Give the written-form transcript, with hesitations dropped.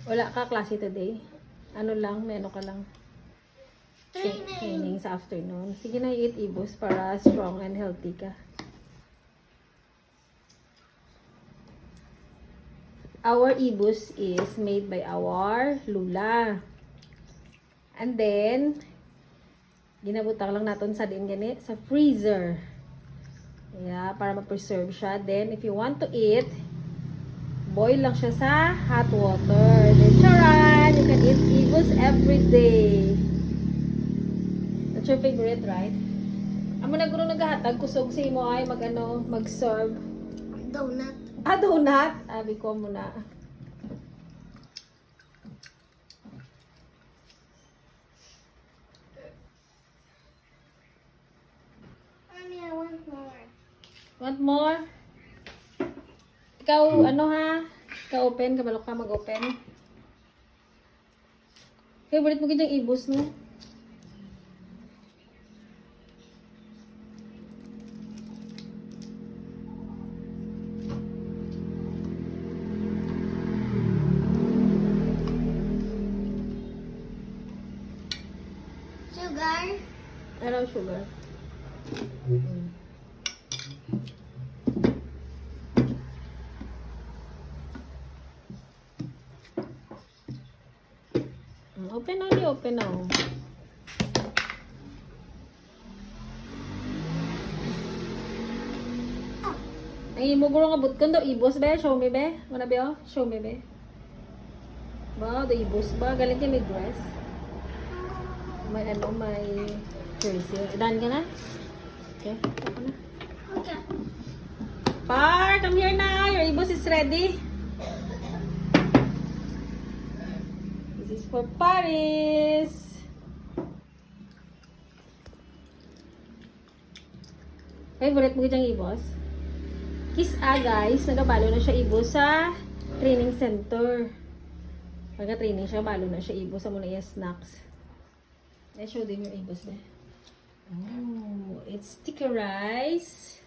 Wala ka klase today? Ano lang, may ano ka lang? Training sa afternoon. Sige na, eat ibos para strong and healthy ka. Our ibos is made by our lula. And then, ginabutang lang natin sa din ganit sa freezer. Yeah, para ma-preserve siya. Then, if you want to eat, boil lang siya sa hot water. Then, charan! You can eat ibos every day. That's your favorite, right? Amo na guro naghahatag, kusog sa imo ay mag-serve. Donut. Donut? Abi ko muna. Mommy, I want more. Want more? Ikaw, ano ha? Ikaw open, kabalok ka mag-open. Favorite mo ganyang ibos, no? Sugar. Ano sugar? Open na, open na. Ay, mo guro nga butkon daw ibos be, show me be. Wala be oh, show me be. Wow, the ibos ba? Galing kayo may dress. May may jersey. Done ka na? Okay, ako na. Okay. Par, come here na. Your ibos is ready. This is for Paris. Favorite mo diyang ibos? Kiss guys. Nagabalo na siya ibos sa training center. Pagka-training siya, balo na siya ibos sa muna yung snacks. Let's show them your ibos ba? Oh, it's sticker rice.